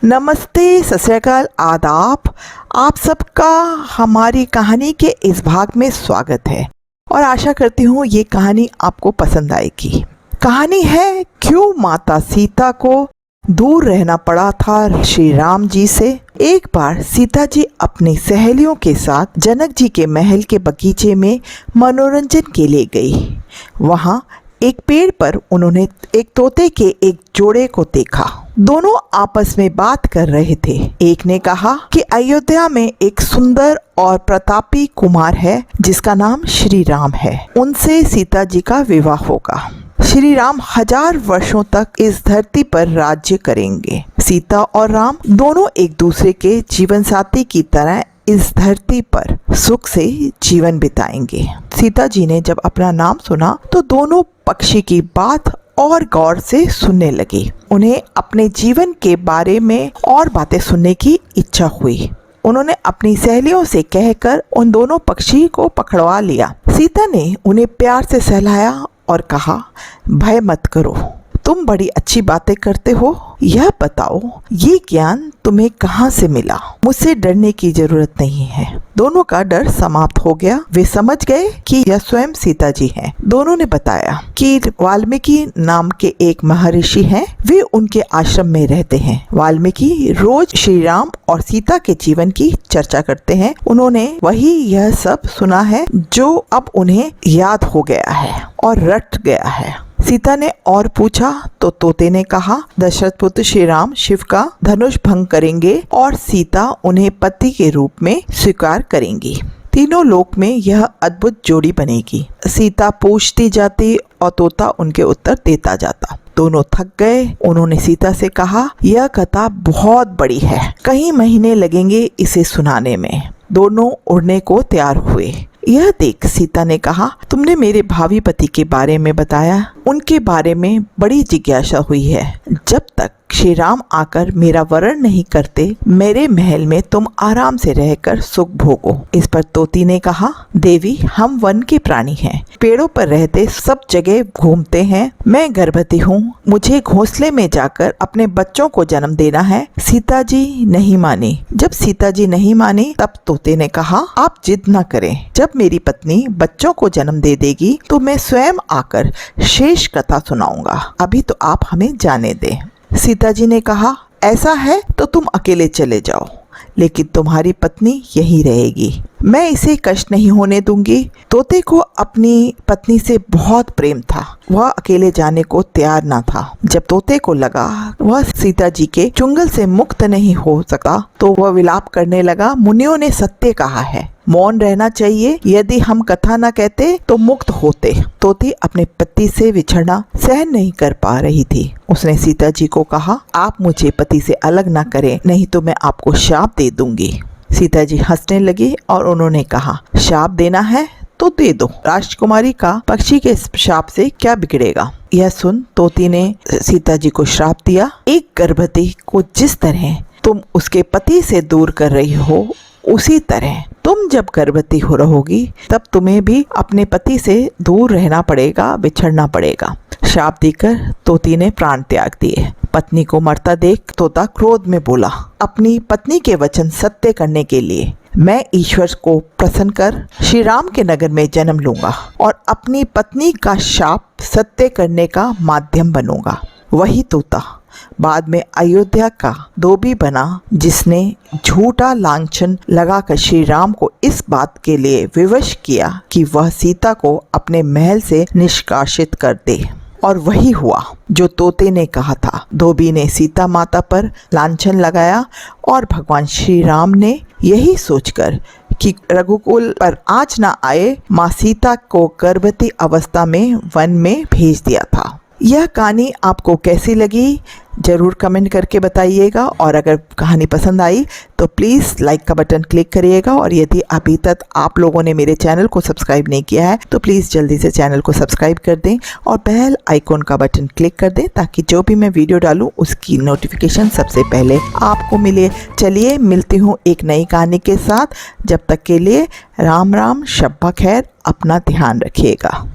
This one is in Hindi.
नमस्ते, सत श्री अकाल, आदाब। आप सबका हमारी कहानी के इस भाग में स्वागत है और आशा करती हूँ ये कहानी आपको पसंद आएगी। कहानी है क्यों माता सीता को दूर रहना पड़ा था श्री राम जी से। एक बार सीता जी अपनी सहेलियों के साथ जनक जी के महल के बगीचे में मनोरंजन के लिए गई। वहाँ एक पेड़ पर उन्होंने एक तोते के एक जोड़े को देखा। दोनों आपस में बात कर रहे थे। एक ने कहा कि अयोध्या में एक सुंदर और प्रतापी कुमार है जिसका नाम श्री राम है, उनसे सीता जी का विवाह होगा। श्री राम 1000 वर्षों तक इस धरती पर राज्य करेंगे। सीता और राम दोनों एक दूसरे के जीवन साथी की तरह इस धरती पर सुख से जीवन बिताएंगे। सीता जी ने जब अपना नाम सुना तो दोनों पक्षी की बात और गौर से सुनने लगी। उन्हें अपने जीवन के बारे में और बातें सुनने की इच्छा हुई। उन्होंने अपनी सहेलियों से कहकर उन दोनों पक्षी को पकड़वा लिया। सीता ने उन्हें प्यार से सहलाया और कहा, भय मत करो, तुम बड़ी अच्छी बातें करते हो। यह बताओ ये ज्ञान तुम्हें कहाँ से मिला? मुझसे डरने की जरूरत नहीं है। दोनों का डर समाप्त हो गया। वे समझ गए कि यह स्वयं सीता जी हैं। दोनों ने बताया कि वाल्मीकि नाम के एक महर्षि हैं, वे उनके आश्रम में रहते हैं। वाल्मीकि रोज श्री राम और सीता के जीवन की चर्चा करते हैं। उन्होंने वही यह सब सुना है जो अब उन्हें याद हो गया है और रट गया है। सीता ने और पूछा तो तोते ने कहा, दशरथ पुत्र श्री राम शिव का धनुष भंग करेंगे और सीता उन्हें पति के रूप में स्वीकार करेंगी। तीनों लोक में यह अद्भुत जोड़ी बनेगी। सीता पूछती जाती और तोता उनके उत्तर देता जाता। दोनों थक गए। उन्होंने सीता से कहा, यह कथा बहुत बड़ी है, कई महीने लगेंगे इसे सुनाने में। दोनों उड़ने को तैयार हुए। यह देख सीता ने कहा, तुमने मेरे भावी पति के बारे में बताया, उनके बारे में बड़ी जिज्ञासा हुई है। जब तक श्री राम आकर मेरा वरण नहीं करते, मेरे महल में तुम आराम से रहकर सुख भोगो। इस पर तोती ने कहा, देवी, हम वन के प्राणी हैं, पेड़ों पर रहते सब जगह घूमते हैं। मैं गर्भवती हूँ, मुझे घोंसले में जाकर अपने बच्चों को जन्म देना है। सीता जी नहीं मानी। जब सीता जी नहीं मानी तब तोते ने कहा, आप जिद न करें, जब मेरी पत्नी बच्चों को जन्म दे देगी तो मैं स्वयं आकर शेष कथा सुनाऊंगा। अभी तो आप हमें जाने दें। सीता जी ने कहा, ऐसा है तो तुम अकेले चले जाओ, लेकिन तुम्हारी पत्नी यहीं रहेगी। मैं इसे कष्ट नहीं होने दूंगी। तोते को अपनी पत्नी से बहुत प्रेम था। वह अकेले जाने को तैयार न था। जब तोते को लगा वह सीता जी के चुंगल से मुक्त नहीं हो सकता तो वह विलाप करने लगा, मुनियों ने सत्य कहा है, मौन रहना चाहिए। यदि हम कथा न कहते तो मुक्त होते। तोती अपने पति से विछड़ना सहन नहीं कर पा रही थी। उसने सीता जी को कहा, आप मुझे पति से अलग न करें, नहीं तो मैं आपको शाप दे दूंगी। सीता जी हंसने लगी और उन्होंने कहा, शाप देना है तो दे दो। राजकुमारी का पक्षी के शाप से क्या बिगड़ेगा? यह सुन तोती ने सीता जी को श्राप दिया, एक गर्भवती को जिस तरह तुम उसके पति से दूर कर रही हो, उसी तरह तुम जब गर्भवती हो रहोगी तब तुम्हें भी अपने पति से दूर रहना पड़ेगा, बिछड़ना पड़ेगा। शाप देकर तोती ने प्राण त्याग दिए। पत्नी को मरता देख तोता क्रोध में बोला, अपनी पत्नी के वचन सत्य करने के लिए मैं ईश्वर को प्रसन्न कर श्री राम के नगर में जन्म लूंगा और अपनी पत्नी का शाप सत्य करने का माध्यम बनूंगा। वही तोता बाद में अयोध्या का धोबी बना, जिसने झूठा लांछन लगाकर श्री राम को इस बात के लिए विवश किया कि वह सीता को अपने महल से निष्कासित कर दे। और वही हुआ जो तोते ने कहा था। धोबी ने सीता माता पर लांछन लगाया और भगवान श्री राम ने यही सोचकर कि रघुकुल पर आँच न आए, माँ सीता को गर्भवती अवस्था में वन में भेज दिया था। यह कहानी आपको कैसी लगी जरूर कमेंट करके बताइएगा और अगर कहानी पसंद आई तो प्लीज़ लाइक का बटन क्लिक करिएगा और यदि अभी तक आप लोगों ने मेरे चैनल को सब्सक्राइब नहीं किया है तो प्लीज़ जल्दी से चैनल को सब्सक्राइब कर दें और बेल आइकॉन का बटन क्लिक कर दें ताकि जो भी मैं वीडियो डालूं उसकी नोटिफिकेशन सबसे पहले आपको मिले। चलिए मिलती हूँ एक नई कहानी के साथ। जब तक के लिए राम राम, शब्बा खैर, अपना ध्यान रखिएगा।